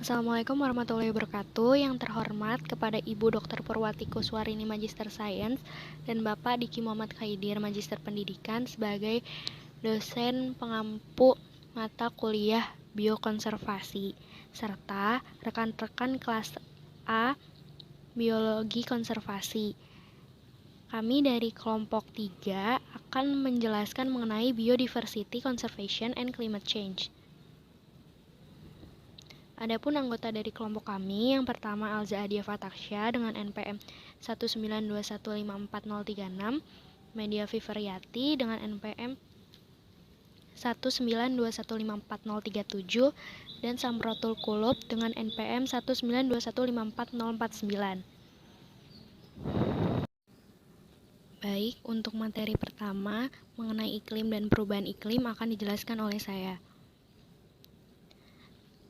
Assalamualaikum warahmatullahi wabarakatuh. Yang terhormat kepada Ibu Dr. Purwati Kuswarini Magister Sains dan Bapak Diki Muhammad Khaidir Magister Pendidikan sebagai dosen pengampu mata kuliah biokonservasi serta rekan-rekan kelas A biologi konservasi. Kami dari kelompok 3 akan menjelaskan mengenai biodiversity conservation and climate change. Adapun anggota dari kelompok kami, yang pertama Alza Adia Fataksya dengan NPM 192154036, Media Viveryati dengan NPM 192154037, dan Samrotul Qulub dengan NPM 192154049. Baik, untuk materi pertama mengenai iklim dan perubahan iklim akan dijelaskan oleh saya.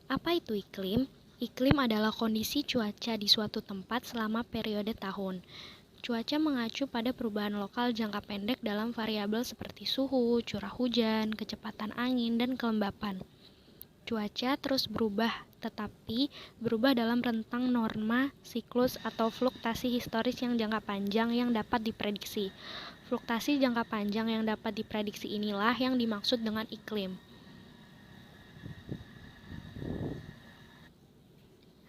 Apa itu iklim? Iklim adalah kondisi cuaca di suatu tempat selama periode tahun. Cuaca mengacu pada perubahan lokal jangka pendek dalam variabel seperti suhu, curah hujan, kecepatan angin, dan kelembapan. Cuaca terus berubah, tetapi berubah dalam rentang norma, siklus, atau fluktasi historis yang jangka panjang yang dapat diprediksi. Fluktasi jangka panjang yang dapat diprediksi inilah yang dimaksud dengan iklim.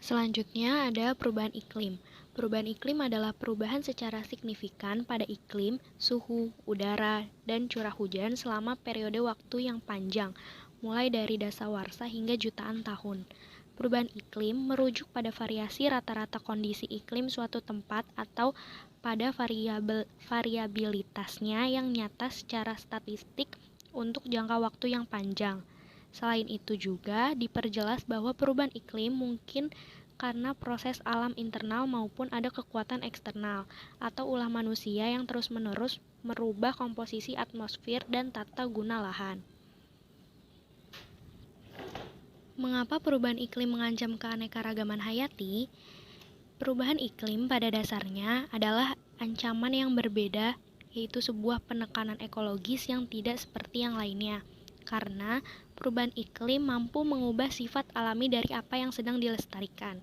Selanjutnya ada perubahan iklim. Perubahan iklim adalah perubahan secara signifikan pada iklim, suhu, udara, dan curah hujan selama periode waktu yang panjang, mulai dari dasawarsa hingga jutaan tahun. Perubahan iklim merujuk pada variasi rata-rata kondisi iklim suatu tempat atau pada variabilitasnya yang nyata secara statistik untuk jangka waktu yang panjang. Selain itu juga diperjelas bahwa perubahan iklim mungkin karena proses alam internal maupun ada kekuatan eksternal atau ulah manusia yang terus-menerus merubah komposisi atmosfer dan tata guna lahan. Mengapa perubahan iklim mengancam keanekaragaman hayati? Perubahan iklim pada dasarnya adalah ancaman yang berbeda, yaitu sebuah penekanan ekologis yang tidak seperti yang lainnya. Karena perubahan iklim mampu mengubah sifat alami dari apa yang sedang dilestarikan.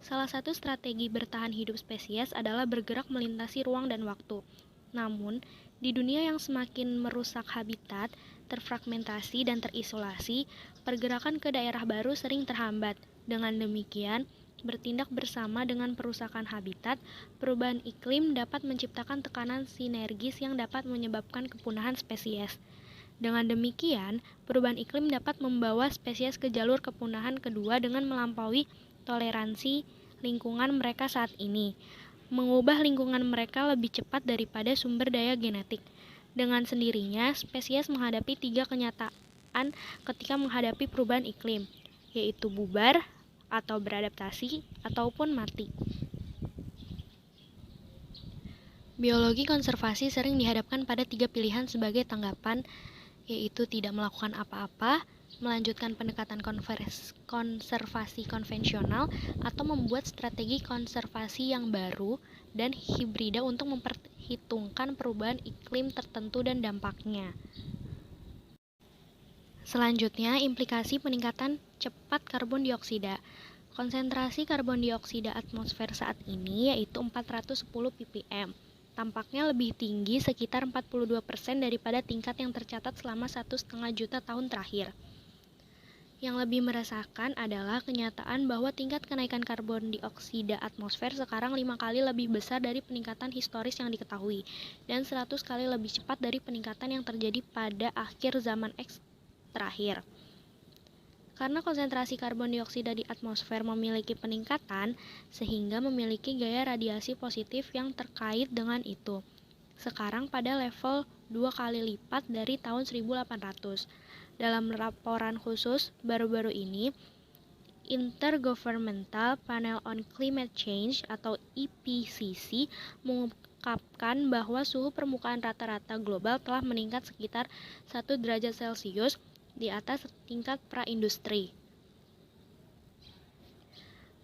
Salah satu strategi bertahan hidup spesies adalah bergerak melintasi ruang dan waktu. Namun, di dunia yang semakin merusak habitat, terfragmentasi dan terisolasi, pergerakan ke daerah baru sering terhambat. Dengan demikian, bertindak bersama dengan perusakan habitat, perubahan iklim dapat menciptakan tekanan sinergis yang dapat menyebabkan kepunahan spesies. Dengan demikian, perubahan iklim dapat membawa spesies ke jalur kepunahan kedua dengan melampaui toleransi lingkungan mereka saat ini, mengubah lingkungan mereka lebih cepat daripada sumber daya genetik. Dengan sendirinya, spesies menghadapi 3 kenyataan ketika menghadapi perubahan iklim, yaitu bubar, atau beradaptasi, ataupun mati. Biologi konservasi sering dihadapkan pada 3 pilihan sebagai tanggapan, yaitu tidak melakukan apa-apa, melanjutkan pendekatan konservasi konvensional, atau membuat strategi konservasi yang baru dan hibrida untuk memperhitungkan perubahan iklim tertentu dan dampaknya. Selanjutnya, implikasi peningkatan cepat karbon dioksida. Konsentrasi karbon dioksida atmosfer saat ini yaitu 410 ppm. Tampaknya lebih tinggi sekitar 42% daripada tingkat yang tercatat selama 1,5 juta tahun terakhir. Yang lebih meresahkan adalah kenyataan bahwa tingkat kenaikan karbon dioksida atmosfer sekarang 5 kali lebih besar dari peningkatan historis yang diketahui, dan 100 kali lebih cepat dari peningkatan yang terjadi pada akhir zaman X terakhir. Karena konsentrasi karbon dioksida di atmosfer memiliki peningkatan, sehingga memiliki gaya radiasi positif yang terkait dengan itu. Sekarang pada level 2 kali lipat dari tahun 1800. Dalam laporan khusus baru-baru ini, Intergovernmental Panel on Climate Change atau IPCC mengungkapkan bahwa suhu permukaan rata-rata global telah meningkat sekitar 1 derajat Celcius di atas tingkat pra-industri.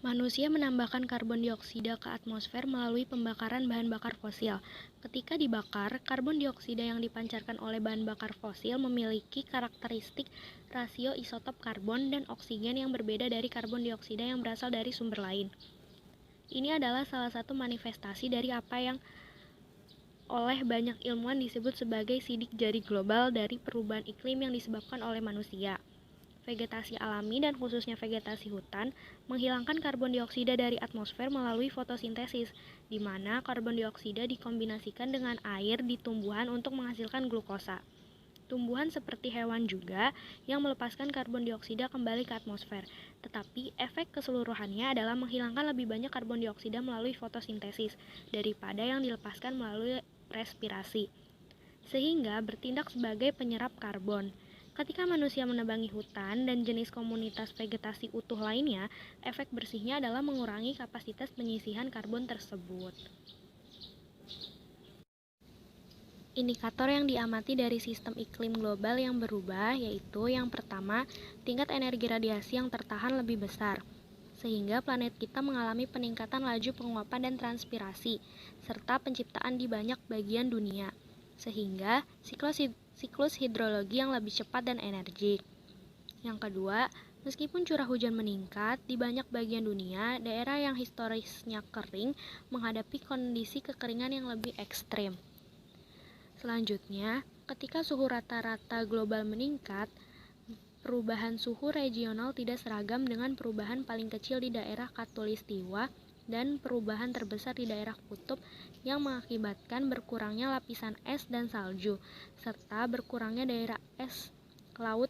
Manusia menambahkan karbon dioksida ke atmosfer melalui pembakaran bahan bakar fosil. Ketika dibakar, karbon dioksida yang dipancarkan oleh bahan bakar fosil memiliki karakteristik rasio isotop karbon dan oksigen yang berbeda dari karbon dioksida yang berasal dari sumber lain. Ini adalah salah satu manifestasi dari apa yang oleh banyak ilmuwan disebut sebagai sidik jari global dari perubahan iklim yang disebabkan oleh manusia. Vegetasi alami dan khususnya vegetasi hutan menghilangkan karbon dioksida dari atmosfer melalui fotosintesis, di mana karbon dioksida dikombinasikan dengan air di tumbuhan untuk menghasilkan glukosa. Tumbuhan seperti hewan juga yang melepaskan karbon dioksida kembali ke atmosfer, tetapi efek keseluruhannya adalah menghilangkan lebih banyak karbon dioksida melalui fotosintesis daripada yang dilepaskan melalui respirasi, sehingga bertindak sebagai penyerap karbon. Ketika manusia menebangi hutan dan jenis komunitas vegetasi utuh lainnya, efek bersihnya adalah mengurangi kapasitas penyisihan karbon tersebut. Indikator yang diamati dari sistem iklim global yang berubah yaitu yang pertama, tingkat energi radiasi yang tertahan lebih besar, sehingga planet kita mengalami peningkatan laju penguapan dan transpirasi, serta penciptaan di banyak bagian dunia, sehingga siklus hidrologi yang lebih cepat dan energik. Yang kedua, meskipun curah hujan meningkat, di banyak bagian dunia, daerah yang historisnya kering menghadapi kondisi kekeringan yang lebih ekstrim. Selanjutnya, ketika suhu rata-rata global meningkat, perubahan suhu regional tidak seragam dengan perubahan paling kecil di daerah Khatulistiwa dan perubahan terbesar di daerah kutub yang mengakibatkan berkurangnya lapisan es dan salju, serta berkurangnya daerah es laut.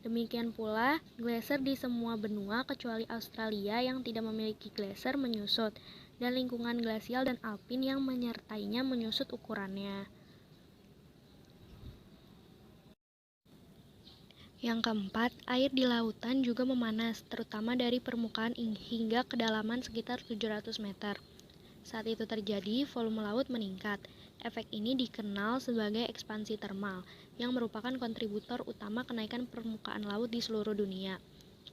Demikian pula, glaser di semua benua kecuali Australia yang tidak memiliki glaser menyusut, dan lingkungan glasial dan alpin yang menyertainya menyusut ukurannya. Yang keempat, air di lautan juga memanas, terutama dari permukaan hingga kedalaman sekitar 700 meter. Saat itu terjadi, volume laut meningkat. Efek ini dikenal sebagai ekspansi termal, yang merupakan kontributor utama kenaikan permukaan laut di seluruh dunia.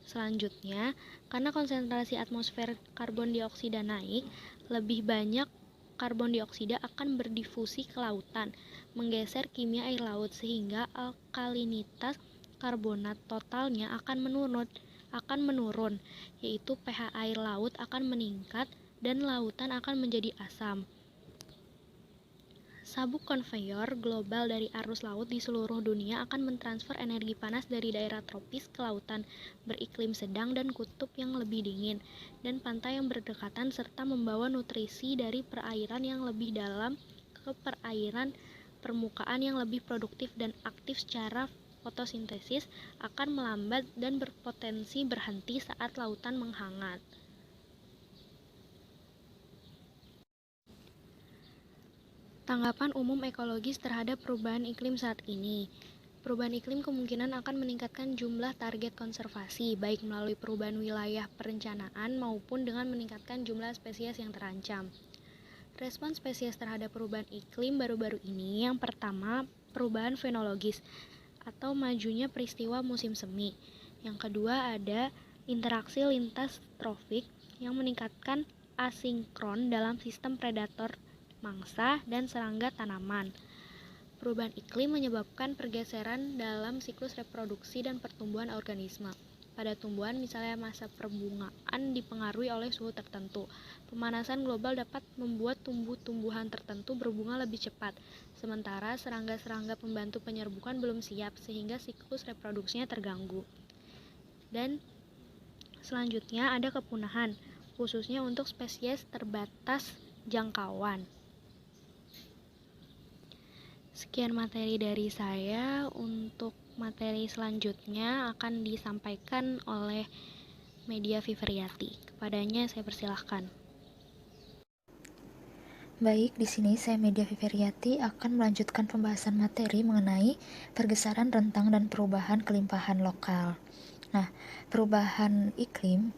Selanjutnya, karena konsentrasi atmosfer karbon dioksida naik, lebih banyak karbon dioksida akan berdifusi ke lautan, menggeser kimia air laut sehingga alkalinitas karbonat totalnya akan menurun, yaitu pH air laut akan meningkat dan lautan akan menjadi asam. Sabuk konveyor global dari arus laut di seluruh dunia akan mentransfer energi panas dari daerah tropis ke lautan beriklim sedang dan kutub yang lebih dingin, dan pantai yang berdekatan serta membawa nutrisi dari perairan yang lebih dalam ke perairan permukaan yang lebih produktif dan aktif secara fotosintesis akan melambat dan berpotensi berhenti saat lautan menghangat. Tanggapan umum ekologis terhadap perubahan iklim saat ini. Perubahan iklim kemungkinan akan meningkatkan jumlah target konservasi, baik melalui perubahan wilayah perencanaan maupun dengan meningkatkan jumlah spesies yang terancam. Respon spesies terhadap perubahan iklim baru-baru ini, yang pertama, perubahan fenologis atau majunya peristiwa musim semi. Yang kedua ada interaksi lintas trofik yang meningkatkan asinkron dalam sistem predator mangsa dan serangga tanaman. Perubahan iklim menyebabkan pergeseran dalam siklus reproduksi dan pertumbuhan organisme. Pada tumbuhan, misalnya masa perbungaan dipengaruhi oleh suhu tertentu. Pemanasan global dapat membuat tumbuh-tumbuhan tertentu berbunga lebih cepat, sementara serangga-serangga pembantu penyerbukan belum siap sehingga siklus reproduksinya terganggu. Dan selanjutnya ada kepunahan, khususnya untuk spesies terbatas jangkauan. Sekian materi dari saya. Untuk materi selanjutnya akan disampaikan oleh Media Viveriati. Kepadanya saya persilahkan. Baik, di sini saya Media Viveriati akan melanjutkan pembahasan materi mengenai pergeseran rentang dan perubahan kelimpahan lokal. Nah, perubahan iklim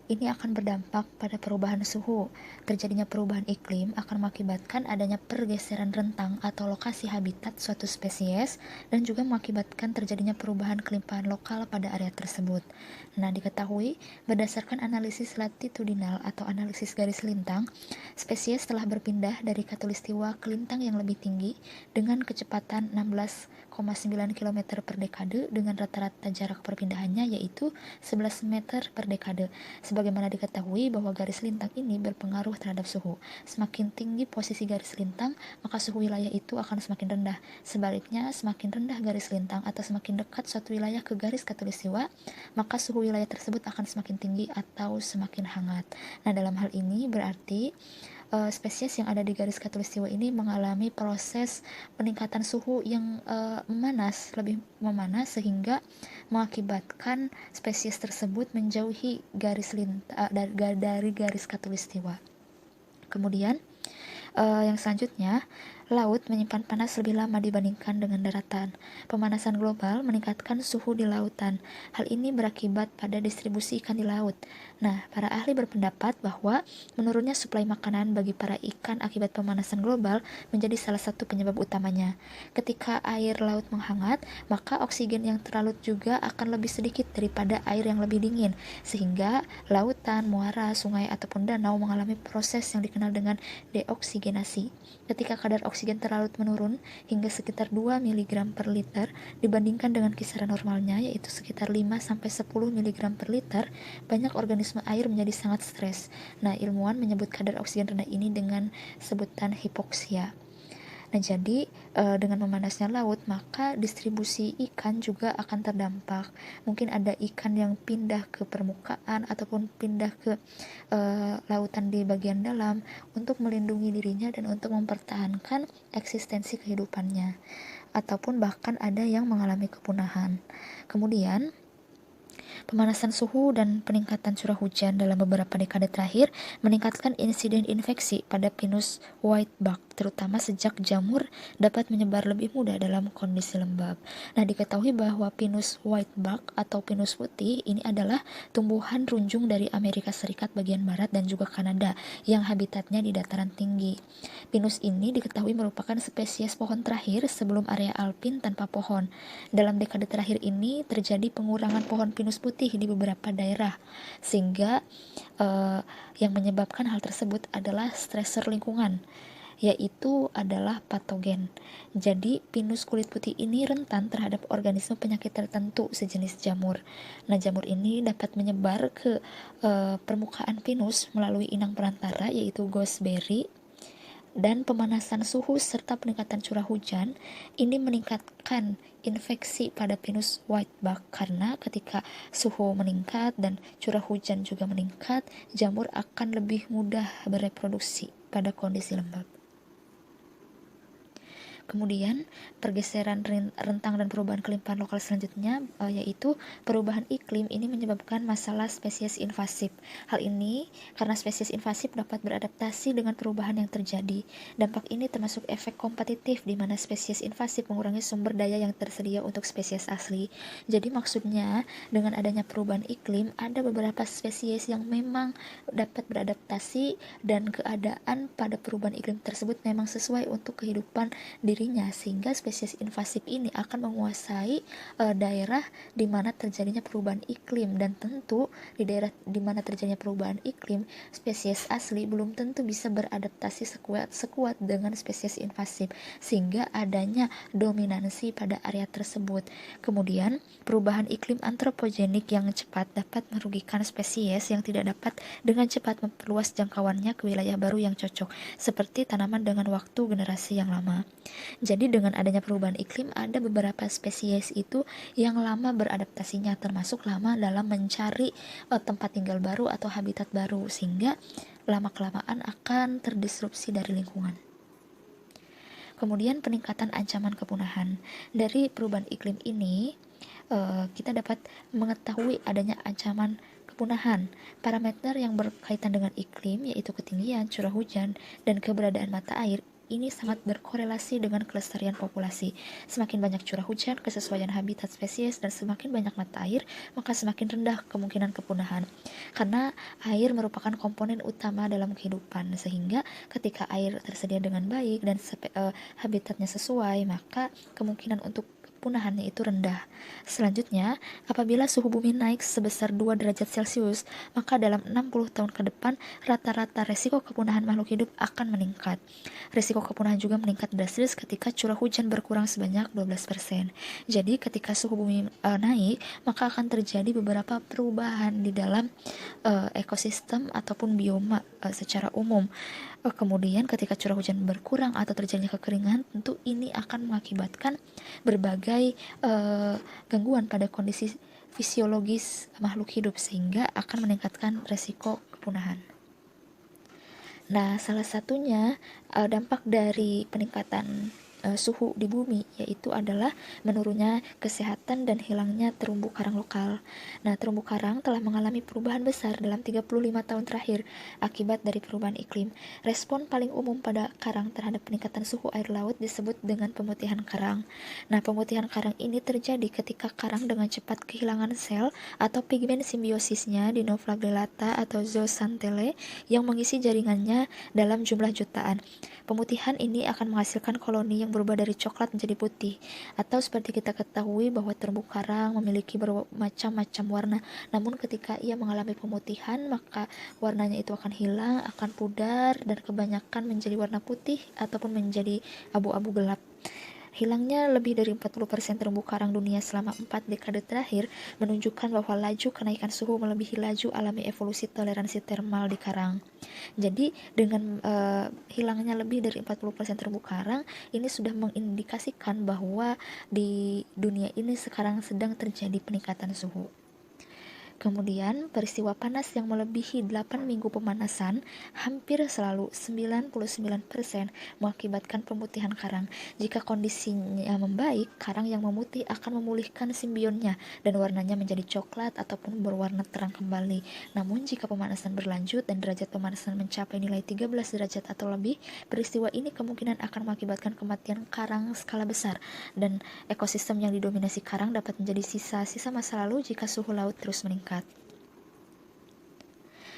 ini akan berdampak pada perubahan suhu. Terjadinya perubahan iklim akan mengakibatkan adanya pergeseran rentang atau lokasi habitat suatu spesies dan juga mengakibatkan terjadinya perubahan kelimpahan lokal pada area tersebut. Nah, diketahui berdasarkan analisis latitudinal atau analisis garis lintang, spesies telah berpindah dari khatulistiwa ke lintang yang lebih tinggi dengan kecepatan 16,9 km per dekade dengan rata-rata jarak perpindahannya yaitu 11 meter per dekade. Sebagaimana diketahui bahwa garis lintang ini berpengaruh terhadap suhu. Semakin tinggi posisi garis lintang, maka suhu wilayah itu akan semakin rendah. Sebaliknya, semakin rendah garis lintang atau semakin dekat suatu wilayah ke garis khatulistiwa, maka suhu wilayah tersebut akan semakin tinggi atau semakin hangat. Nah, dalam hal ini berarti spesies yang ada di garis khatulistiwa ini mengalami proses peningkatan suhu yang lebih memanas sehingga mengakibatkan spesies tersebut menjauhi dari garis khatulistiwa. Kemudian yang selanjutnya, laut menyimpan panas lebih lama dibandingkan dengan daratan. Pemanasan global meningkatkan suhu di lautan. Hal ini berakibat pada distribusi ikan di laut. Nah, para ahli berpendapat bahwa menurunnya suplai makanan bagi para ikan akibat pemanasan global menjadi salah satu penyebab utamanya. Ketika air laut menghangat, maka oksigen yang terlalut juga akan lebih sedikit daripada air yang lebih dingin, sehingga lautan, muara, sungai, ataupun danau mengalami proses yang dikenal dengan deoksigenasi. Ketika kadar oksigen terlalu menurun hingga sekitar 2 mg per liter dibandingkan dengan kisaran normalnya yaitu sekitar 5-10 mg per liter, banyak organisme air menjadi sangat stres. Nah, ilmuwan menyebut kadar oksigen rendah ini dengan sebutan hipoksia. Nah, jadi dengan memanasnya laut, maka distribusi ikan juga akan terdampak. Mungkin ada ikan yang pindah ke permukaan ataupun pindah ke lautan di bagian dalam untuk melindungi dirinya dan untuk mempertahankan eksistensi kehidupannya. Ataupun bahkan ada yang mengalami kepunahan. Kemudian, pemanasan suhu dan peningkatan curah hujan dalam beberapa dekade terakhir meningkatkan insiden infeksi pada pinus whitebug, terutama sejak jamur dapat menyebar lebih mudah dalam kondisi lembab. Nah, diketahui bahwa pinus whitebug atau pinus putih ini adalah tumbuhan runjung dari Amerika Serikat bagian barat dan juga Kanada yang habitatnya di dataran tinggi. Pinus ini diketahui merupakan spesies pohon terakhir sebelum area alpin tanpa pohon. Dalam dekade terakhir ini terjadi pengurangan pohon pinus putih di beberapa daerah, sehingga yang menyebabkan hal tersebut adalah stresor lingkungan, yaitu adalah patogen. Jadi pinus kulit putih ini rentan terhadap organisme penyakit tertentu sejenis jamur. Nah, jamur ini dapat menyebar ke permukaan pinus melalui inang perantara yaitu gooseberry. Dan pemanasan suhu serta peningkatan curah hujan ini meningkatkan infeksi pada pinus whitebug karena ketika suhu meningkat dan curah hujan juga meningkat, jamur akan lebih mudah bereproduksi pada kondisi lembab. Kemudian pergeseran rentang dan perubahan kelimpahan lokal selanjutnya yaitu perubahan iklim ini menyebabkan masalah spesies invasif. Hal ini karena spesies invasif dapat beradaptasi dengan perubahan yang terjadi. Dampak ini termasuk efek kompetitif di mana spesies invasif mengurangi sumber daya yang tersedia untuk spesies asli. Jadi maksudnya dengan adanya perubahan iklim ada beberapa spesies yang memang dapat beradaptasi dan keadaan pada perubahan iklim tersebut memang sesuai untuk kehidupan dirinya, sehingga spesies invasif ini akan menguasai daerah di mana terjadinya perubahan iklim, dan tentu di daerah di mana terjadinya perubahan iklim spesies asli belum tentu bisa beradaptasi sekuat dengan spesies invasif, sehingga adanya dominansi pada area tersebut. Kemudian perubahan iklim antropogenik yang cepat dapat merugikan spesies yang tidak dapat dengan cepat memperluas jangkauannya ke wilayah baru yang cocok, seperti tanaman dengan waktu generasi yang lama. Jadi dengan adanya perubahan iklim ada beberapa spesies itu yang lama beradaptasinya, termasuk lama dalam mencari tempat tinggal baru atau habitat baru, sehingga lama-kelamaan akan terdisrupsi dari lingkungan. Kemudian peningkatan ancaman kepunahan. Dari perubahan iklim ini kita dapat mengetahui adanya ancaman kepunahan. Parameter yang berkaitan dengan iklim yaitu ketinggian, curah hujan, dan keberadaan mata air ini sangat berkorelasi dengan kelestarian populasi. Semakin banyak curah hujan, kesesuaian habitat spesies, dan semakin banyak mata air, maka semakin rendah kemungkinan kepunahan. Karena air merupakan komponen utama dalam kehidupan, sehingga ketika air tersedia dengan baik dan habitatnya sesuai, maka kemungkinan untuk kepunahannya itu rendah. Selanjutnya, apabila suhu bumi naik sebesar 2 derajat Celcius, maka dalam 60 tahun ke depan, rata-rata resiko kepunahan makhluk hidup akan meningkat. Resiko kepunahan juga meningkat drastis ketika curah hujan berkurang sebanyak 12%. Jadi, ketika suhu bumi naik, maka akan terjadi beberapa perubahan di dalam ekosistem ataupun bioma secara umum. Kemudian ketika curah hujan berkurang atau terjadinya kekeringan, tentu ini akan mengakibatkan berbagai gangguan pada kondisi fisiologis makhluk hidup sehingga akan meningkatkan resiko kepunahan. Nah, salah satunya dampak dari peningkatan suhu di bumi yaitu adalah menurunnya kesehatan dan hilangnya terumbu karang lokal. Nah, terumbu karang telah mengalami perubahan besar dalam 35 tahun terakhir akibat dari perubahan iklim. Respon paling umum pada karang terhadap peningkatan suhu air laut disebut dengan pemutihan karang. Nah, pemutihan karang ini terjadi ketika karang dengan cepat kehilangan sel atau pigmen simbiosisnya Dinoflagellata atau zooxanthellae yang mengisi jaringannya dalam jumlah jutaan. Pemutihan ini akan menghasilkan koloni yang berubah dari coklat menjadi putih. Atau seperti kita ketahui bahwa terumbu karang memiliki bermacam-macam warna. Namun ketika ia mengalami pemutihan, maka warnanya itu akan hilang, akan pudar, dan kebanyakan menjadi warna putih ataupun menjadi abu-abu gelap. Hilangnya lebih dari 40% terumbu karang dunia selama 4 dekade terakhir menunjukkan bahwa laju kenaikan suhu melebihi laju alami evolusi toleransi termal di karang. Jadi dengan hilangnya lebih dari 40% terumbu karang, ini sudah mengindikasikan bahwa di dunia ini sekarang sedang terjadi peningkatan suhu. Kemudian, peristiwa panas yang melebihi 8 minggu pemanasan hampir selalu 99% mengakibatkan pemutihan karang. Jika kondisinya membaik, karang yang memutih akan memulihkan simbionnya dan warnanya menjadi coklat ataupun berwarna terang kembali. Namun, jika pemanasan berlanjut dan derajat pemanasan mencapai nilai 13 derajat atau lebih, peristiwa ini kemungkinan akan mengakibatkan kematian karang skala besar dan ekosistem yang didominasi karang dapat menjadi sisa-sisa masa lalu jika suhu laut terus meningkat.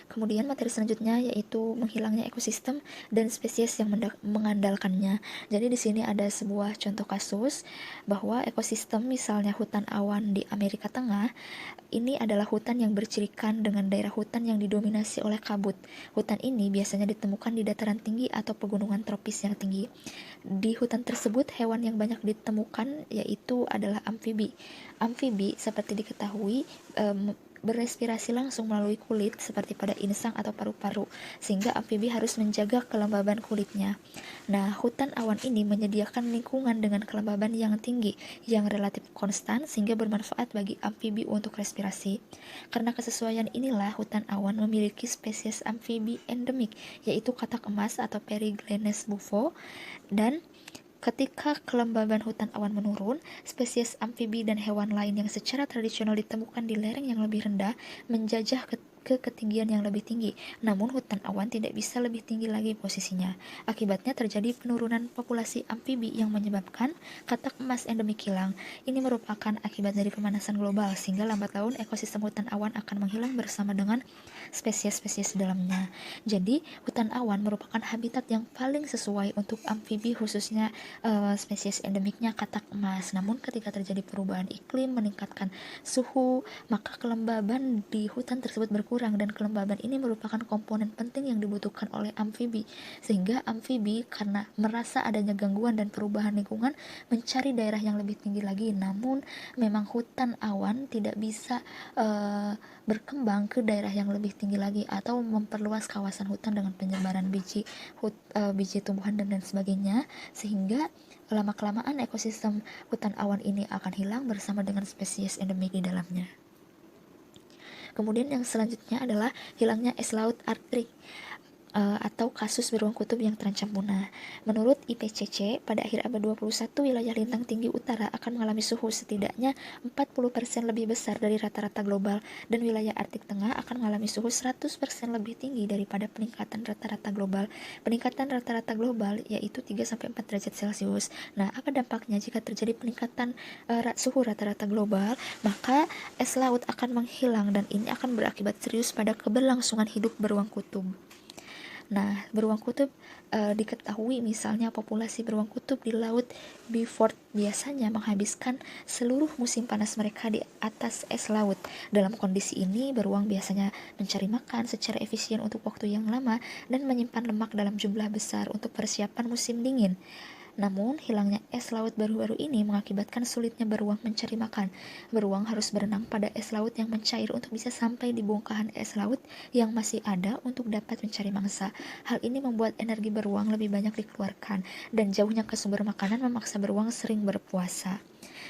Kemudian materi selanjutnya yaitu menghilangnya ekosistem dan spesies yang mengandalkannya. Jadi di sini ada sebuah contoh kasus bahwa ekosistem misalnya hutan awan di Amerika Tengah ini adalah hutan yang bercirikan dengan daerah hutan yang didominasi oleh kabut. Hutan ini biasanya ditemukan di dataran tinggi atau pegunungan tropis yang tinggi. Di hutan tersebut hewan yang banyak ditemukan yaitu adalah amfibi. Amfibi seperti diketahui berrespirasi langsung melalui kulit seperti pada insang atau paru-paru, sehingga amfibi harus menjaga kelembaban kulitnya. Nah, hutan awan ini menyediakan lingkungan dengan kelembaban yang tinggi, yang relatif konstan sehingga bermanfaat bagi amfibi untuk respirasi. Karena kesesuaian inilah hutan awan memiliki spesies amfibi endemik, yaitu katak emas atau Periglenes bufo, dan ketika kelembaban hutan awan menurun, spesies amfibi dan hewan lain yang secara tradisional ditemukan di lereng yang lebih rendah menjajah ke ketinggian yang lebih tinggi. Namun hutan awan tidak bisa lebih tinggi lagi posisinya. Akibatnya terjadi penurunan populasi amfibi yang menyebabkan katak emas endemik hilang. Ini merupakan akibat dari pemanasan global sehingga lambat laun ekosistem hutan awan akan menghilang bersama dengan spesies-spesies dalamnya. Jadi, hutan awan merupakan habitat yang paling sesuai untuk amfibi khususnya spesies endemiknya katak emas. Namun ketika terjadi perubahan iklim meningkatkan suhu, maka kelembaban di hutan tersebut berkurang dan kelembaban ini merupakan komponen penting yang dibutuhkan oleh amfibi. Sehingga amfibi karena merasa adanya gangguan dan perubahan lingkungan mencari daerah yang lebih tinggi lagi. Namun memang hutan awan tidak bisa berkembang ke daerah yang lebih tinggi lagi atau memperluas kawasan hutan dengan penyebaran biji tumbuhan dan lain sebagainya, sehingga lama-kelamaan ekosistem hutan awan ini akan hilang bersama dengan spesies endemik di dalamnya. Kemudian yang selanjutnya adalah hilangnya es laut Arktik. atau kasus beruang kutub yang terancam punah. Menurut IPCC, pada akhir abad 21, wilayah lintang tinggi utara akan mengalami suhu setidaknya 40% lebih besar dari rata-rata global, dan wilayah Arktik Tengah akan mengalami suhu 100% lebih tinggi daripada peningkatan rata-rata global. Peningkatan rata-rata global yaitu 3-4 derajat Celcius. Nah, apa dampaknya jika terjadi peningkatan suhu rata-rata global? Maka es laut akan menghilang, dan ini akan berakibat serius pada keberlangsungan hidup beruang kutub. Nah, beruang kutub diketahui misalnya populasi beruang kutub di Laut Beaufort biasanya menghabiskan seluruh musim panas mereka di atas es laut. Dalam kondisi ini, beruang biasanya mencari makan secara efisien untuk waktu yang lama dan menyimpan lemak dalam jumlah besar untuk persiapan musim dingin. Namun, hilangnya es laut baru-baru ini mengakibatkan sulitnya beruang mencari makan. Beruang harus berenang pada es laut yang mencair untuk bisa sampai di bongkahan es laut yang masih ada untuk dapat mencari mangsa. Hal ini membuat energi beruang lebih banyak dikeluarkan, dan jauhnya ke sumber makanan memaksa beruang sering berpuasa.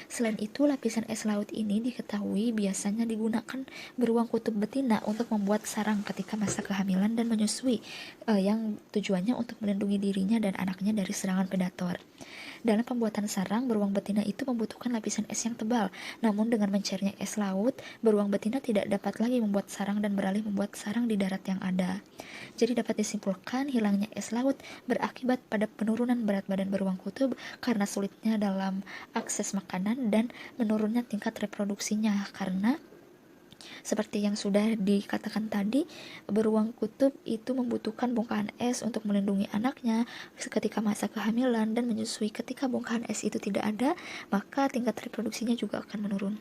Selain itu, lapisan es laut ini diketahui biasanya digunakan beruang kutub betina untuk membuat sarang ketika masa kehamilan dan menyusui, yang tujuannya untuk melindungi dirinya dan anaknya dari serangan predator. Dalam pembuatan sarang, beruang betina itu membutuhkan lapisan es yang tebal. Namun dengan mencairnya es laut, beruang betina tidak dapat lagi membuat sarang dan beralih membuat sarang di darat yang ada. Jadi dapat disimpulkan, hilangnya es laut berakibat pada penurunan berat badan beruang kutub karena sulitnya dalam akses makanan dan menurunnya tingkat reproduksinya, karena seperti yang sudah dikatakan tadi, beruang kutub itu membutuhkan bongkahan es untuk melindungi anaknya ketika masa kehamilan, dan menyusui. Ketika bongkahan es itu tidak ada, maka tingkat reproduksinya juga akan menurun.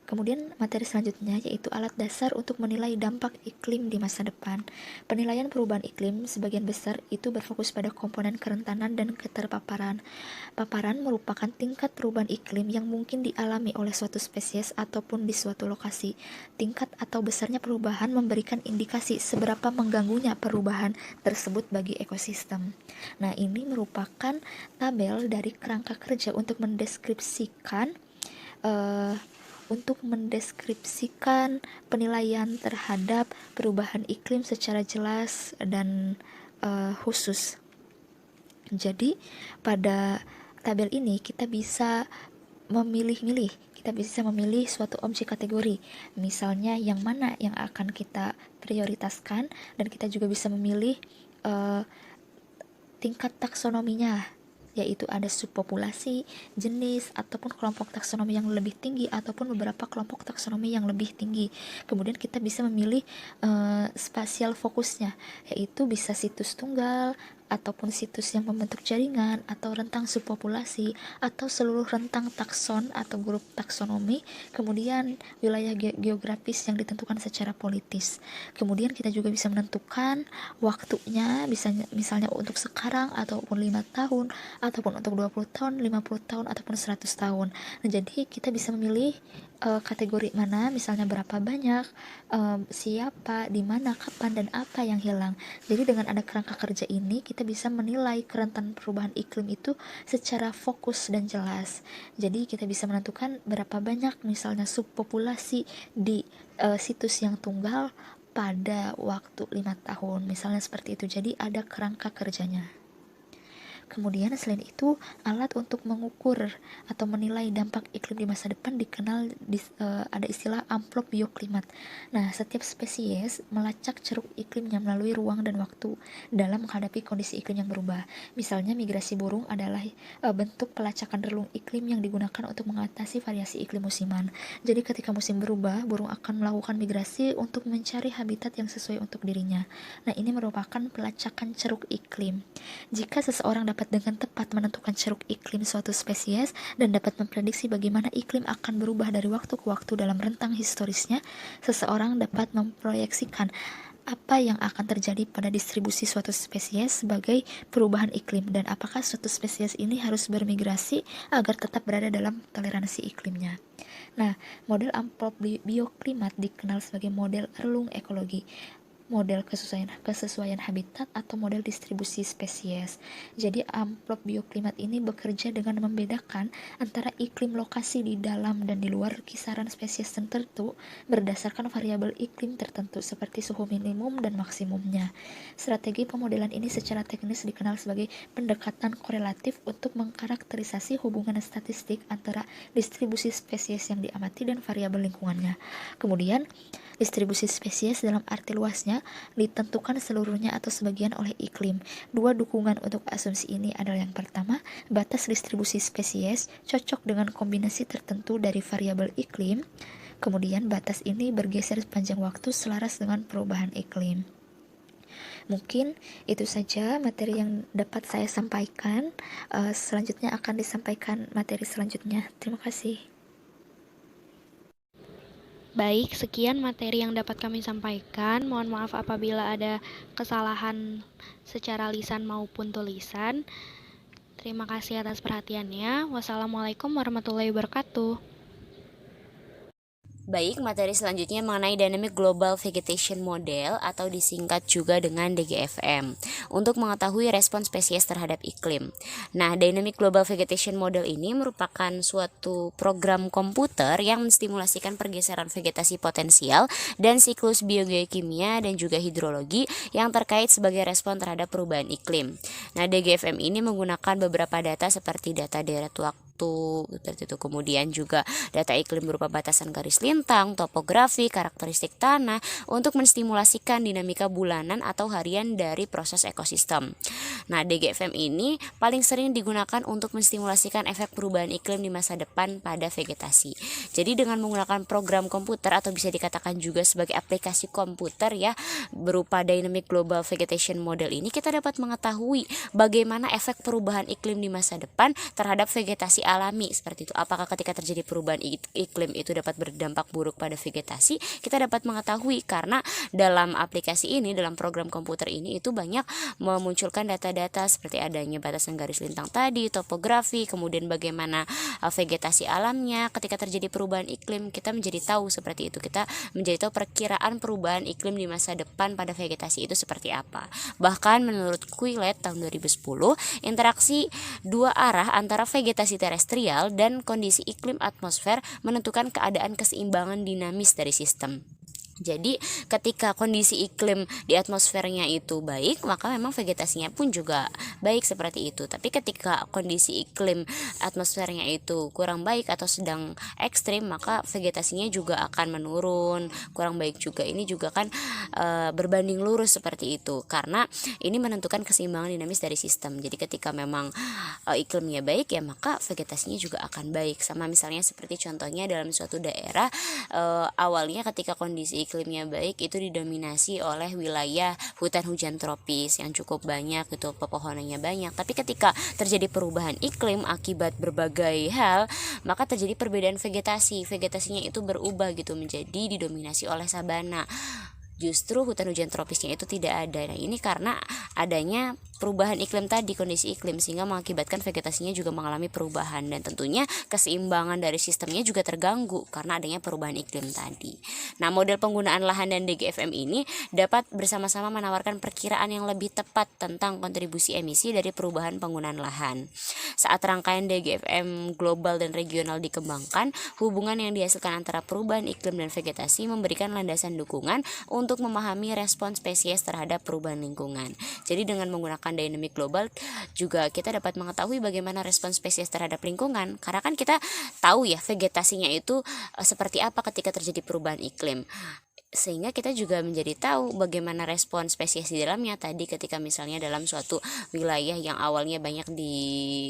Kemudian materi selanjutnya yaitu alat dasar untuk menilai dampak iklim di masa depan. Penilaian perubahan iklim sebagian besar itu berfokus pada komponen kerentanan dan keterpaparan. Paparan merupakan tingkat perubahan iklim yang mungkin dialami oleh suatu spesies ataupun di suatu lokasi. Tingkat atau besarnya perubahan memberikan indikasi seberapa mengganggunya perubahan tersebut bagi ekosistem. Nah, ini merupakan tabel dari kerangka kerja untuk mendeskripsikan penilaian terhadap perubahan iklim secara jelas dan khusus. Jadi pada tabel ini kita bisa memilih suatu objek kategori, misalnya yang mana yang akan kita prioritaskan, dan kita juga bisa memilih tingkat taksonominya, yaitu ada subpopulasi, jenis, ataupun kelompok taksonomi yang lebih tinggi, ataupun beberapa kelompok taksonomi yang lebih tinggi. Kemudian kita bisa memilih spasial fokusnya, yaitu bisa situs tunggal, ataupun situs yang membentuk jaringan, atau rentang subpopulasi, atau seluruh rentang takson atau grup taksonomi, kemudian wilayah geografis yang ditentukan secara politis. Kemudian kita juga bisa menentukan waktunya, misalnya untuk sekarang, ataupun 5 tahun, ataupun untuk 20 tahun, 50 tahun, ataupun 100 tahun. Nah, jadi kita bisa memilih kategori mana, misalnya berapa banyak, siapa, di mana, kapan, dan apa yang hilang. Jadi dengan ada kerangka kerja ini, kita bisa menilai kerentanan perubahan iklim itu secara fokus dan jelas. Jadi kita bisa menentukan berapa banyak misalnya subpopulasi di situs yang tunggal pada waktu 5 tahun, misalnya seperti itu. Jadi ada kerangka kerjanya. Kemudian selain itu, alat untuk mengukur atau menilai dampak iklim di masa depan dikenal ada istilah amplop bioklimat. Nah, setiap spesies melacak ceruk iklimnya melalui ruang dan waktu dalam menghadapi kondisi iklim yang berubah. Misalnya migrasi burung adalah bentuk pelacakan relung iklim yang digunakan untuk mengatasi variasi iklim musiman. Jadi ketika musim berubah, burung akan melakukan migrasi untuk mencari habitat yang sesuai untuk dirinya. Nah, ini merupakan pelacakan ceruk iklim. Jika seseorang dapat dengan tepat menentukan ceruk iklim suatu spesies dan dapat memprediksi bagaimana iklim akan berubah dari waktu ke waktu dalam rentang historisnya, seseorang dapat memproyeksikan apa yang akan terjadi pada distribusi suatu spesies sebagai perubahan iklim, dan apakah suatu spesies ini harus bermigrasi agar tetap berada dalam toleransi iklimnya. Nah, model amplop bioklimat dikenal sebagai model relung ekologi. model kesesuaian habitat atau model distribusi spesies. Jadi amplop bioklimat ini bekerja dengan membedakan antara iklim lokasi di dalam dan di luar kisaran spesies tertentu berdasarkan variabel iklim tertentu seperti suhu minimum dan maksimumnya. Strategi pemodelan ini secara teknis dikenal sebagai pendekatan korelatif untuk mengkarakterisasi hubungan statistik antara distribusi spesies yang diamati dan variabel lingkungannya. Kemudian, distribusi spesies dalam arti luasnya ditentukan seluruhnya atau sebagian oleh iklim. Dua dukungan untuk asumsi ini adalah yang pertama, batas distribusi spesies cocok dengan kombinasi tertentu dari variabel iklim. Kemudian batas ini bergeser sepanjang waktu selaras dengan perubahan iklim. Mungkin itu saja materi yang dapat saya sampaikan. Selanjutnya akan disampaikan materi selanjutnya. Terima kasih. Baik, sekian materi yang dapat kami sampaikan. Mohon maaf apabila ada kesalahan secara lisan maupun tulisan. Terima kasih atas perhatiannya. Wassalamualaikum warahmatullahi wabarakatuh. Baik, materi selanjutnya mengenai Dynamic Global Vegetation Model atau disingkat juga dengan DGFM untuk mengetahui respon spesies terhadap iklim. Nah, Dynamic Global Vegetation Model ini merupakan suatu program komputer yang menstimulasikan pergeseran vegetasi potensial dan siklus biogeokimia dan juga hidrologi yang terkait sebagai respon terhadap perubahan iklim. Nah, DGFM ini menggunakan beberapa data seperti data deret waktu seperti itu, kemudian juga data iklim berupa batasan garis lintang, topografi, karakteristik tanah untuk menstimulasikan dinamika bulanan atau harian dari proses ekosistem. Nah, DGFM ini paling sering digunakan untuk menstimulasikan efek perubahan iklim di masa depan pada vegetasi. Jadi dengan menggunakan program komputer atau bisa dikatakan juga sebagai aplikasi komputer ya berupa Dynamic Global Vegetation Model ini, kita dapat mengetahui bagaimana efek perubahan iklim di masa depan terhadap vegetasi alami seperti itu. Apakah ketika terjadi perubahan iklim itu dapat berdampak buruk pada vegetasi? Kita dapat mengetahui karena dalam aplikasi ini, dalam program komputer ini itu banyak memunculkan data-data seperti adanya batasan garis lintang tadi, topografi, kemudian bagaimana vegetasi alamnya ketika terjadi perubahan iklim. Kita menjadi tahu seperti itu. Kita menjadi tahu perkiraan perubahan iklim di masa depan pada vegetasi itu seperti apa. Bahkan menurut Quillette tahun 2010, interaksi dua arah antara vegetasi terestrial dan kondisi iklim atmosfer menentukan keadaan keseimbangan dinamis dari sistem. Jadi ketika kondisi iklim di atmosfernya itu baik, maka memang vegetasinya pun juga baik seperti itu. Tapi ketika kondisi iklim atmosfernya itu kurang baik atau sedang ekstrim, maka vegetasinya juga akan menurun, kurang baik juga. Ini juga kan berbanding lurus seperti itu, karena ini menentukan keseimbangan dinamis dari sistem. Jadi ketika memang iklimnya baik ya maka vegetasinya juga akan baik. Sama misalnya seperti contohnya dalam suatu daerah awalnya ketika kondisi iklimnya baik itu didominasi oleh wilayah hutan hujan tropis yang cukup banyak, itu pepohonannya banyak. Tapi ketika terjadi perubahan iklim akibat berbagai hal, maka terjadi perbedaan vegetasinya itu berubah gitu menjadi didominasi oleh sabana. Justru hutan hujan tropisnya itu tidak ada. Nah, ini karena adanya perubahan iklim tadi, kondisi iklim, sehingga mengakibatkan vegetasinya juga mengalami perubahan, dan tentunya keseimbangan dari sistemnya juga terganggu karena adanya perubahan iklim tadi. Nah, model penggunaan lahan dan DGFM ini dapat bersama-sama menawarkan perkiraan yang lebih tepat tentang kontribusi emisi dari perubahan penggunaan lahan. Saat rangkaian DGFM global dan regional dikembangkan, hubungan yang dihasilkan antara perubahan iklim dan vegetasi memberikan landasan dukungan untuk memahami respon spesies terhadap perubahan lingkungan. Jadi dengan menggunakan dynamic global juga kita dapat mengetahui bagaimana respon spesies terhadap lingkungan, karena kan kita tahu ya vegetasinya itu seperti apa ketika terjadi perubahan iklim, sehingga kita juga menjadi tahu bagaimana respon spesies di dalamnya tadi ketika misalnya dalam suatu wilayah yang awalnya banyak dihuni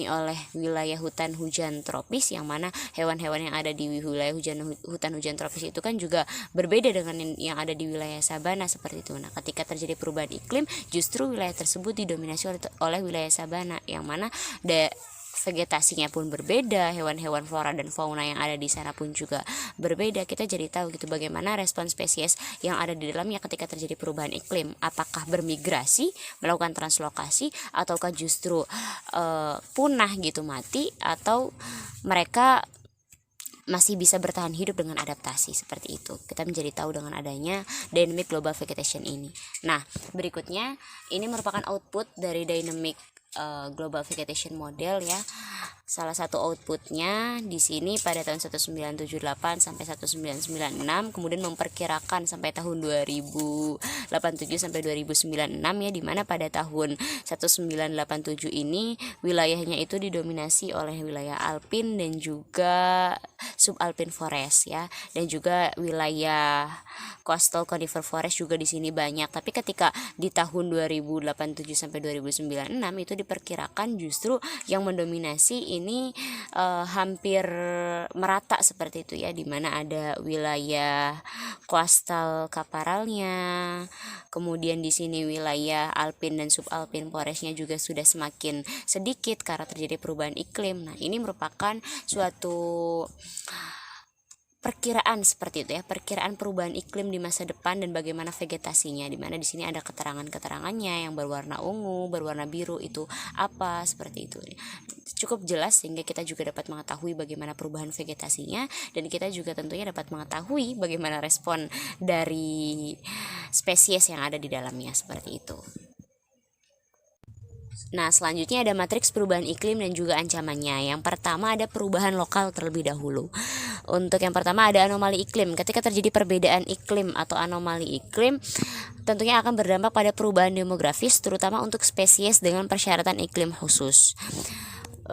oleh wilayah hutan hujan tropis, yang mana hewan-hewan yang ada di wilayah hutan hujan tropis itu kan juga berbeda dengan yang ada di wilayah sabana seperti itu. Nah, ketika terjadi perubahan iklim, justru wilayah tersebut didominasi oleh wilayah sabana, yang mana vegetasinya pun berbeda, hewan-hewan flora dan fauna yang ada di sana pun juga berbeda. Kita jadi tahu gitu bagaimana respon spesies yang ada di dalamnya ketika terjadi perubahan iklim. Apakah bermigrasi, melakukan translokasi, ataukah justru punah gitu, mati, atau mereka masih bisa bertahan hidup dengan adaptasi seperti itu. Kita menjadi tahu dengan adanya dynamic global vegetation ini. Nah, berikutnya ini merupakan output dari dynamic global vegetation model ya. Salah satu outputnya di sini pada tahun 1978 sampai 1996, kemudian memperkirakan sampai tahun 2087 sampai 2096 ya, dimana pada tahun 1987 ini wilayahnya itu didominasi oleh wilayah alpin dan juga subalpin forest ya, dan juga wilayah coastal conifer forest juga di sini banyak. Tapi ketika di tahun 2087 sampai 2096 itu diperkirakan justru yang mendominasi ini hampir merata seperti itu ya, dimana ada wilayah coastal kaparalnya, kemudian di sini wilayah alpin dan subalpin forestnya juga sudah semakin sedikit karena terjadi perubahan iklim. Nah, ini merupakan suatu perkiraan seperti itu ya, perkiraan perubahan iklim di masa depan dan bagaimana vegetasinya, di mana di sini ada keterangan-keterangannya yang berwarna ungu, berwarna biru itu apa, seperti itu. Cukup jelas sehingga kita juga dapat mengetahui bagaimana perubahan vegetasinya, dan kita juga tentunya dapat mengetahui bagaimana respon dari spesies yang ada di dalamnya, seperti itu. Nah, selanjutnya ada matriks perubahan iklim dan juga ancamannya. Yang pertama ada perubahan lokal terlebih dahulu. Untuk yang pertama ada anomali iklim. Ketika terjadi perbedaan iklim atau anomali iklim, tentunya akan berdampak pada perubahan demografis, terutama untuk spesies dengan persyaratan iklim khusus.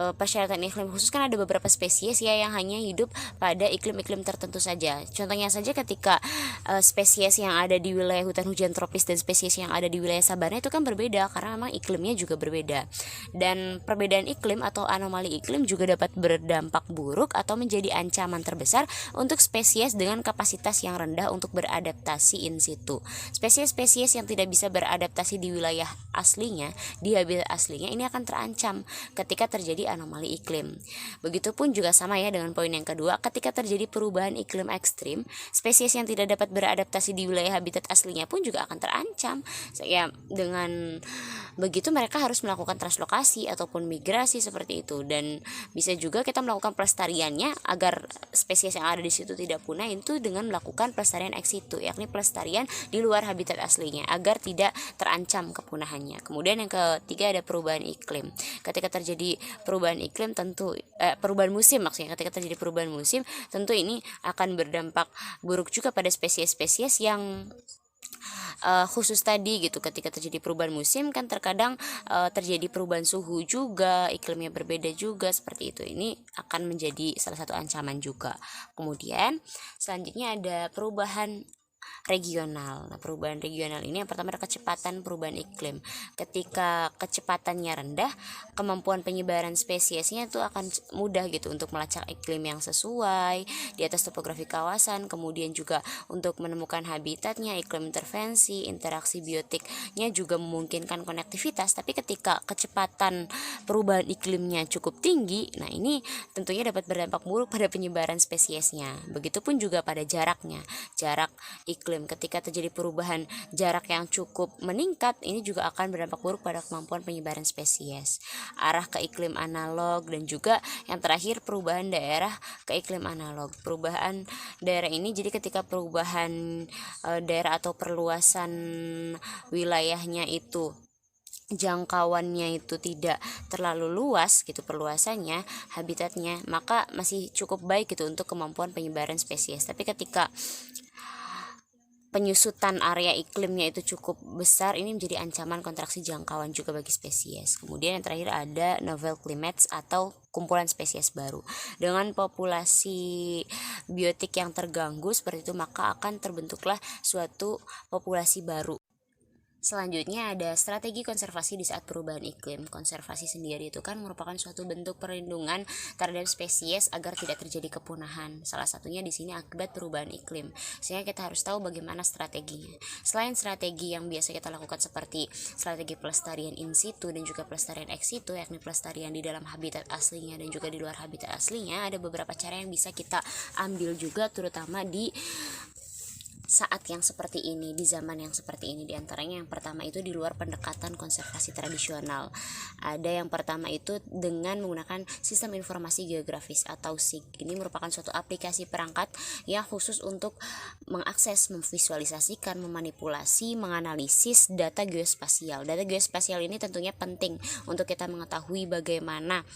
Persyaratan iklim khusus kan ada beberapa spesies ya yang hanya hidup pada iklim-iklim tertentu saja. Contohnya saja ketika spesies yang ada di wilayah hutan hujan tropis dan spesies yang ada di wilayah sabana itu kan berbeda karena memang iklimnya juga berbeda. Dan perbedaan iklim atau anomali iklim juga dapat berdampak buruk atau menjadi ancaman terbesar untuk spesies dengan kapasitas yang rendah untuk beradaptasi in situ. Spesies-spesies yang tidak bisa beradaptasi di wilayah aslinya, di habitat aslinya, ini akan terancam ketika terjadi anomali iklim. Begitupun juga sama ya dengan poin yang kedua, ketika terjadi perubahan iklim ekstrim, spesies yang tidak dapat beradaptasi di wilayah habitat aslinya pun juga akan terancam. Ya, dengan begitu mereka harus melakukan translokasi ataupun migrasi seperti itu, dan bisa juga kita melakukan pelestariannya agar spesies yang ada di situ tidak punah, itu dengan melakukan pelestarian ex situ, yakni pelestarian di luar habitat aslinya agar tidak terancam kepunahannya. Kemudian yang ketiga ada perubahan iklim. Ketika terjadi perubahan iklim tentu perubahan musim, maksudnya ketika terjadi perubahan musim tentu ini akan berdampak buruk juga pada spesies-spesies yang khusus tadi gitu. Ketika terjadi perubahan musim kan terkadang terjadi perubahan suhu juga, iklimnya berbeda juga seperti itu. Ini akan menjadi salah satu ancaman juga. Kemudian selanjutnya ada perubahan regional. Nah, perubahan regional ini yang pertama ada kecepatan perubahan iklim. Ketika kecepatannya rendah, kemampuan penyebaran spesiesnya itu akan mudah gitu untuk melacak iklim yang sesuai di atas topografi kawasan, kemudian juga untuk menemukan habitatnya, iklim intervensi, interaksi biotiknya juga memungkinkan konektivitas. Tapi ketika kecepatan perubahan iklimnya cukup tinggi, nah ini tentunya dapat berdampak buruk pada penyebaran spesiesnya. Begitupun juga pada jaraknya, jarak iklim. Ketika terjadi perubahan jarak yang cukup meningkat, ini juga akan berdampak buruk pada kemampuan penyebaran spesies. Arah ke iklim analog, dan juga yang terakhir perubahan daerah ke iklim analog. Perubahan daerah ini jadi ketika perubahan daerah atau perluasan wilayahnya itu, jangkauannya itu tidak terlalu luas gitu perluasannya, habitatnya, maka masih cukup baik gitu untuk kemampuan penyebaran spesies. Tapi ketika penyusutan area iklimnya itu cukup besar, ini menjadi ancaman kontraksi jangkauan juga bagi spesies. Kemudian yang terakhir ada novel climates atau kumpulan spesies baru. Dengan populasi biotik yang terganggu seperti itu, maka akan terbentuklah suatu populasi baru. Selanjutnya ada strategi konservasi di saat perubahan iklim. Konservasi sendiri itu kan merupakan suatu bentuk perlindungan terhadap spesies agar tidak terjadi kepunahan. Salah satunya di sini akibat perubahan iklim. Sehingga kita harus tahu bagaimana strateginya. Selain strategi yang biasa kita lakukan seperti strategi pelestarian in situ dan juga pelestarian ex situ, yakni pelestarian di dalam habitat aslinya dan juga di luar habitat aslinya, ada beberapa cara yang bisa kita ambil juga terutama di saat yang seperti ini, di zaman yang seperti ini. Di antaranya yang pertama itu di luar pendekatan konservasi tradisional. Ada yang pertama itu dengan menggunakan sistem informasi geografis atau SIG. Ini merupakan suatu aplikasi perangkat yang khusus untuk mengakses, memvisualisasikan, memanipulasi, menganalisis data geospasial. Data geospasial ini tentunya penting untuk kita mengetahui bagaimana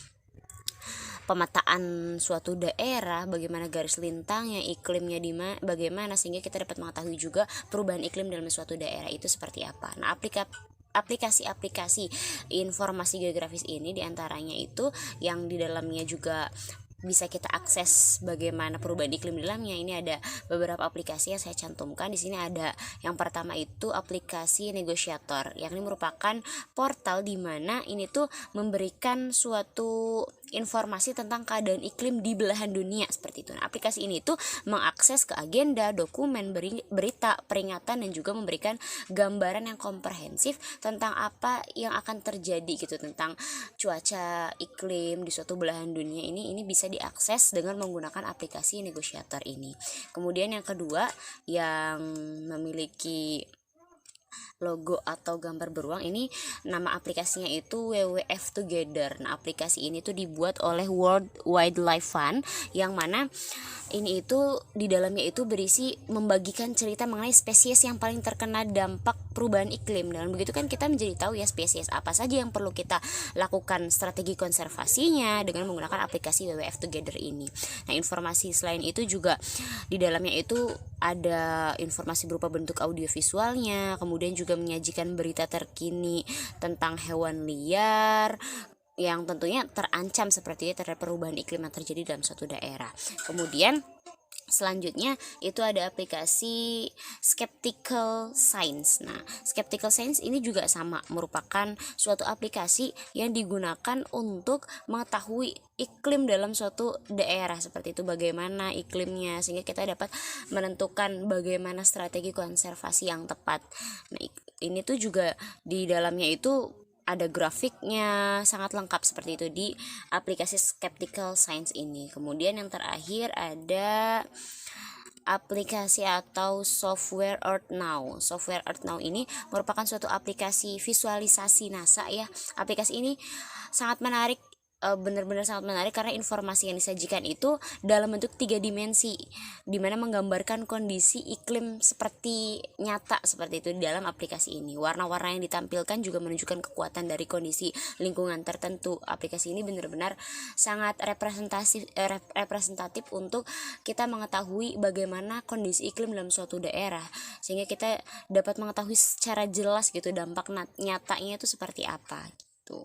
pemetaan suatu daerah, bagaimana garis lintangnya, iklimnya bagaimana, sehingga kita dapat mengetahui juga perubahan iklim dalam suatu daerah itu seperti apa. Nah, aplikasi-aplikasi informasi geografis ini diantaranya itu yang di dalamnya juga bisa kita akses bagaimana perubahan iklim di dalamnya. Ini ada beberapa aplikasi yang saya cantumkan di sini. Ada yang pertama itu aplikasi Negosiator, yang ini merupakan portal di mana ini tuh memberikan suatu informasi tentang keadaan iklim di belahan dunia seperti itu. Nah, aplikasi ini tuh mengakses ke agenda, dokumen, berita, peringatan, dan juga memberikan gambaran yang komprehensif tentang apa yang akan terjadi gitu, tentang cuaca iklim di suatu belahan dunia ini bisa diakses dengan menggunakan aplikasi Negosiator ini. Kemudian yang kedua yang memiliki logo atau gambar beruang, ini nama aplikasinya itu WWF Together. Nah, aplikasi ini tuh dibuat oleh World Wildlife Fund, yang mana ini itu di dalamnya itu berisi membagikan cerita mengenai spesies yang paling terkena dampak perubahan iklim. Dan begitu kan kita menjadi tahu ya spesies apa saja yang perlu kita lakukan strategi konservasinya dengan menggunakan aplikasi WWF Together ini. Nah, informasi selain itu juga di dalamnya itu ada informasi berupa bentuk audiovisualnya, kemudian juga menyajikan berita terkini tentang hewan liar yang tentunya terancam seperti itu terhadap perubahan iklim yang terjadi dalam suatu daerah. Kemudian selanjutnya itu ada aplikasi Skeptical Science. Nah, Skeptical Science ini juga sama, merupakan suatu aplikasi yang digunakan untuk mengetahui iklim dalam suatu daerah seperti itu, bagaimana iklimnya, sehingga kita dapat menentukan bagaimana strategi konservasi yang tepat. Nah, ini tuh juga di dalamnya itu ada grafiknya, sangat lengkap seperti itu di aplikasi Skeptical Science ini. Kemudian yang terakhir ada aplikasi atau software Earth Now. Software Earth Now ini merupakan suatu aplikasi visualisasi NASA ya. Aplikasi ini sangat menarik, benar-benar sangat menarik karena informasi yang disajikan itu dalam bentuk 3 dimensi, dimana menggambarkan kondisi iklim seperti nyata seperti itu di dalam aplikasi ini. Warna-warna yang ditampilkan juga menunjukkan kekuatan dari kondisi lingkungan tertentu. Aplikasi ini benar-benar sangat representatif untuk kita mengetahui bagaimana kondisi iklim dalam suatu daerah, sehingga kita dapat mengetahui secara jelas gitu dampak nyatanya itu seperti apa gitu.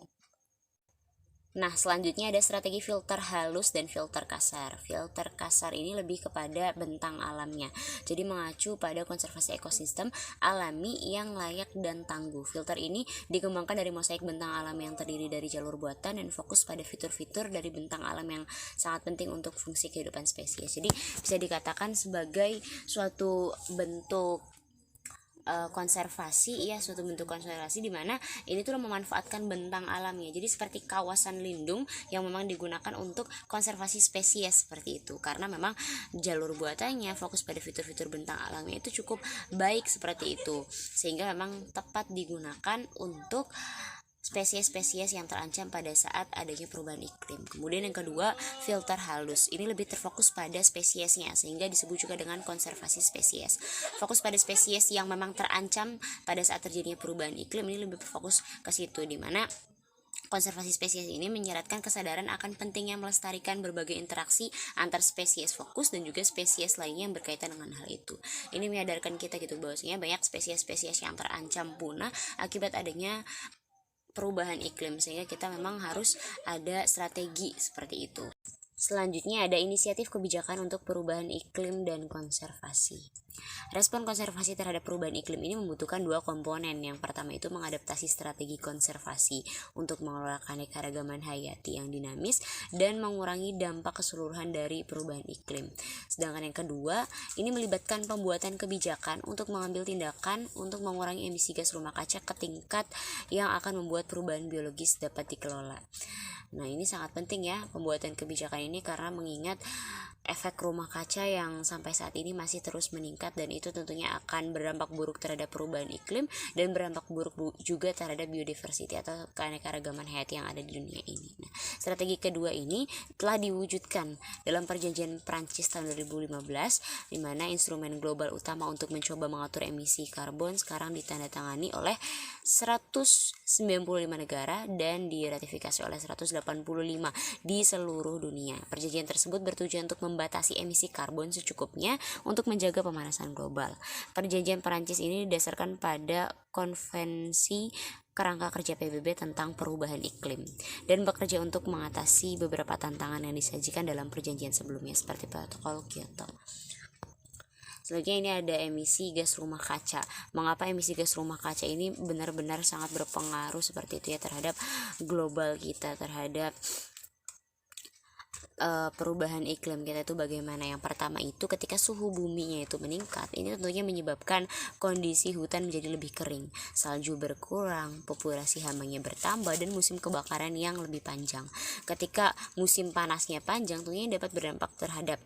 Nah, selanjutnya ada strategi filter halus dan filter kasar. Filter kasar ini lebih kepada bentang alamnya, jadi mengacu pada konservasi ekosistem alami yang layak dan tangguh. Filter ini dikembangkan dari mosaik bentang alam yang terdiri dari jalur buatan dan fokus pada fitur-fitur dari bentang alam yang sangat penting untuk fungsi kehidupan spesies. Jadi bisa dikatakan sebagai suatu bentuk konservasi ya, suatu bentuk konservasi di mana ini tuh memanfaatkan bentang alamnya. Jadi seperti kawasan lindung yang memang digunakan untuk konservasi spesies seperti itu, karena memang jalur buatannya fokus pada fitur-fitur bentang alamnya itu cukup baik seperti itu, sehingga memang tepat digunakan untuk spesies-spesies yang terancam pada saat adanya perubahan iklim. Kemudian yang kedua, filter halus. Ini lebih terfokus pada spesiesnya, sehingga disebut juga dengan konservasi spesies. Fokus pada spesies yang memang terancam pada saat terjadinya perubahan iklim, ini lebih berfokus ke situ, di mana konservasi spesies ini menyeratkan kesadaran akan pentingnya melestarikan berbagai interaksi antar spesies fokus dan juga spesies lainnya yang berkaitan dengan hal itu. Ini menyadarkan kita gitu bahwasanya banyak spesies-spesies yang terancam punah akibat adanya perubahan iklim, sehingga kita memang harus ada strategi seperti itu. Selanjutnya ada inisiatif kebijakan untuk perubahan iklim dan konservasi. Respon konservasi terhadap perubahan iklim ini membutuhkan 2 komponen. Yang pertama itu mengadaptasi strategi konservasi untuk mengelola keanekaragaman hayati yang dinamis dan mengurangi dampak keseluruhan dari perubahan iklim. Sedangkan yang kedua, ini melibatkan pembuatan kebijakan untuk mengambil tindakan untuk mengurangi emisi gas rumah kaca ke tingkat yang akan membuat perubahan biologis dapat dikelola. Nah, ini sangat penting ya, pembuatan kebijakan ini karena mengingat efek rumah kaca yang sampai saat ini masih terus meningkat, dan itu tentunya akan berdampak buruk terhadap perubahan iklim dan berdampak buruk juga terhadap biodiversity atau keanekaragaman hayati yang ada di dunia ini. Nah, strategi kedua ini telah diwujudkan dalam perjanjian Prancis tahun 2015, di mana instrumen global utama untuk mencoba mengatur emisi karbon sekarang ditandatangani oleh 195 negara dan diratifikasi oleh 185 di seluruh dunia. Perjanjian tersebut bertujuan untuk membatasi emisi karbon secukupnya untuk menjaga pemanasan global. Perjanjian Perancis ini didasarkan pada konvensi kerangka kerja PBB tentang perubahan iklim dan bekerja untuk mengatasi beberapa tantangan yang disajikan dalam perjanjian sebelumnya seperti protokol Kyoto. Selanjutnya ini ada emisi gas rumah kaca. Mengapa emisi gas rumah kaca ini benar-benar sangat berpengaruh seperti itu ya terhadap global kita, terhadap perubahan iklim kita itu bagaimana. Yang pertama itu ketika suhu buminya itu meningkat, ini tentunya menyebabkan kondisi hutan menjadi lebih kering, salju berkurang, populasi hambanya bertambah, dan musim kebakaran yang lebih panjang. Ketika musim panasnya panjang, tentunya dapat berdampak terhadap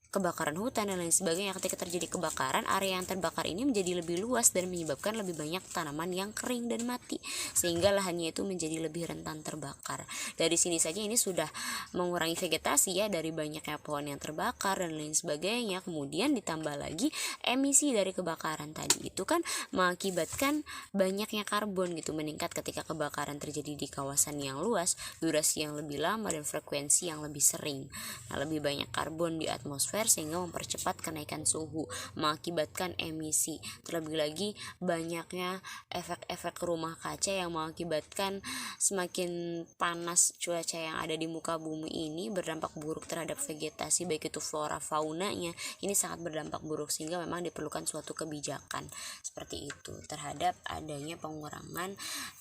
kebakaran hutan dan lain sebagainya. Ketika terjadi kebakaran, area yang terbakar ini menjadi lebih luas dan menyebabkan lebih banyak tanaman yang kering dan mati, sehingga lahannya itu menjadi lebih rentan terbakar. Dari sini saja ini sudah mengurangi vegetasi ya, dari banyaknya pohon yang terbakar dan lain sebagainya. Kemudian ditambah lagi emisi dari kebakaran tadi itu kan mengakibatkan banyaknya karbon gitu meningkat ketika kebakaran terjadi di kawasan yang luas, durasi yang lebih lama, dan frekuensi yang lebih sering. Nah, lebih banyak karbon di atmosfer sehingga mempercepat kenaikan suhu, mengakibatkan emisi. Terlebih lagi banyaknya efek-efek rumah kaca yang mengakibatkan semakin panas cuaca yang ada di muka bumi ini berdampak buruk terhadap vegetasi, baik itu flora faunanya. Ini sangat berdampak buruk sehingga memang diperlukan suatu kebijakan seperti itu terhadap adanya pengurangan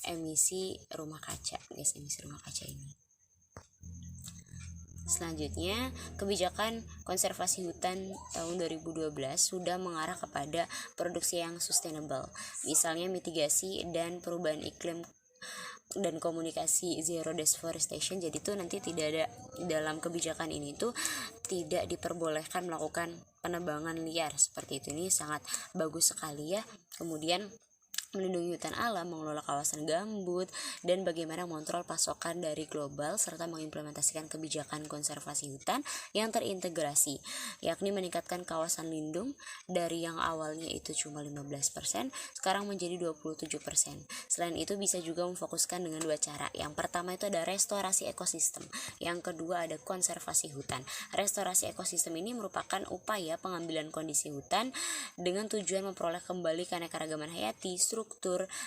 emisi rumah kaca, gas emisi rumah kaca ini. Selanjutnya, kebijakan konservasi hutan tahun 2012 sudah mengarah kepada produksi yang sustainable, misalnya mitigasi dan perubahan iklim dan komunikasi zero deforestation. Jadi itu nanti tidak ada dalam kebijakan ini tuh tidak diperbolehkan melakukan penebangan liar seperti itu. Ini sangat bagus sekali ya. Kemudian melindungi hutan alam, mengelola kawasan gambut, dan bagaimana mengontrol pasokan dari global, serta mengimplementasikan kebijakan konservasi hutan yang terintegrasi, yakni meningkatkan kawasan lindung dari yang awalnya itu cuma 15%, sekarang menjadi 27%. Selain itu bisa juga memfokuskan dengan dua cara. Yang pertama itu ada restorasi ekosistem, yang kedua ada konservasi hutan. Restorasi ekosistem ini merupakan upaya pengambilan kondisi hutan dengan tujuan memperoleh kembali keanekaragaman hayati, struktur,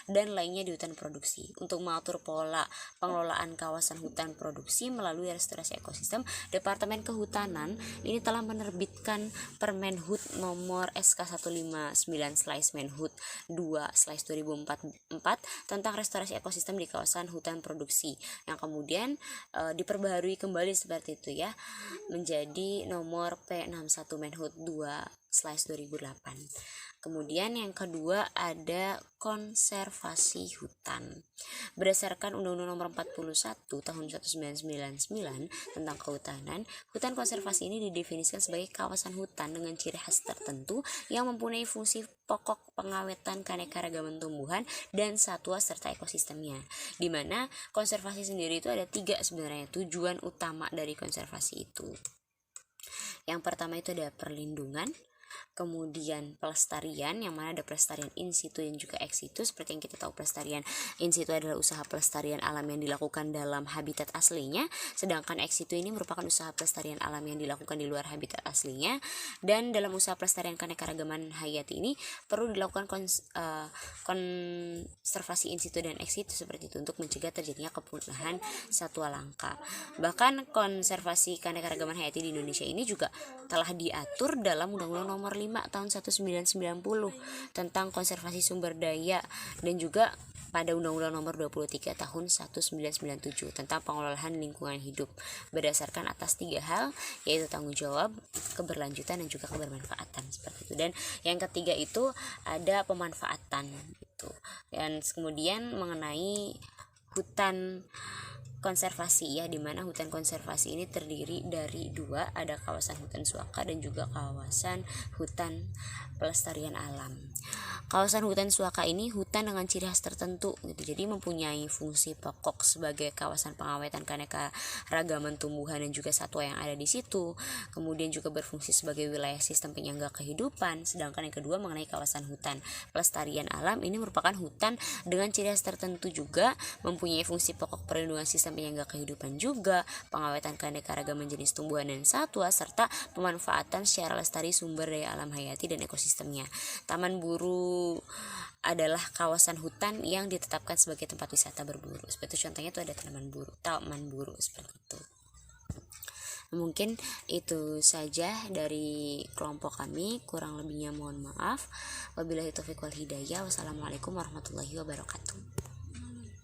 dan lainnya di hutan produksi. Untuk mengatur pola pengelolaan kawasan hutan produksi melalui restorasi ekosistem, Departemen Kehutanan ini telah menerbitkan Permenhub nomor SK 159/Menhub 2/2004 tentang restorasi ekosistem di kawasan hutan produksi, yang kemudian diperbaharui kembali seperti itu ya, menjadi nomor P61 Menhub 2/2008. Kemudian yang kedua ada konservasi hutan. Berdasarkan Undang-Undang Nomor 41 Tahun 1999 tentang Kehutanan, hutan konservasi ini didefinisikan sebagai kawasan hutan dengan ciri khas tertentu yang mempunyai fungsi pokok pengawetan keanekaragaman tumbuhan dan satwa serta ekosistemnya. Di mana konservasi sendiri itu ada 3 sebenarnya tujuan utama dari konservasi itu. Yang pertama itu ada perlindungan, kemudian pelestarian, yang mana ada pelestarian in situ dan juga ex situ. Seperti yang kita tahu, pelestarian in situ adalah usaha pelestarian alam yang dilakukan dalam habitat aslinya, sedangkan ex situ ini merupakan usaha pelestarian alam yang dilakukan di luar habitat aslinya. Dan dalam usaha pelestarian keanekaragaman hayati ini perlu dilakukan konservasi in situ dan ex situ seperti itu untuk mencegah terjadinya kepunahan satwa langka. Bahkan konservasi keanekaragaman hayati di Indonesia ini juga telah diatur dalam Undang-Undang Nomor 5 Tahun 1990 tentang konservasi sumber daya, dan juga pada Undang-Undang Nomor 23 Tahun 1997 tentang pengelolaan lingkungan hidup berdasarkan atas 3 hal, yaitu tanggung jawab, keberlanjutan, dan juga kebermanfaatan seperti itu. Dan yang ketiga itu ada pemanfaatan gitu. Dan kemudian mengenai hutan konservasi ya, dimana hutan konservasi ini terdiri dari dua, ada kawasan hutan suaka dan juga kawasan hutan pelestarian alam. Kawasan hutan suaka ini hutan dengan ciri khas tertentu gitu, jadi mempunyai fungsi pokok sebagai kawasan pengawetan keanekaragaman tumbuhan dan juga satwa yang ada di situ, kemudian juga berfungsi sebagai wilayah sistem penyangga kehidupan. Sedangkan yang kedua mengenai kawasan hutan pelestarian alam, ini merupakan hutan dengan ciri khas tertentu juga, mempunyai fungsi pokok perlindungan sistem penyangga kehidupan juga, pengawetan keanekaragaman jenis tumbuhan dan satwa, serta pemanfaatan secara lestari sumber daya alam hayati dan ekosistemnya. Taman Buru adalah kawasan hutan yang ditetapkan sebagai tempat wisata berburu. Seperti itu contohnya itu ada taman buru seperti itu. Mungkin itu saja dari kelompok kami, kurang lebihnya mohon maaf. Wabillahi taufiq wal hidayah. Wassalamualaikum warahmatullahi wabarakatuh.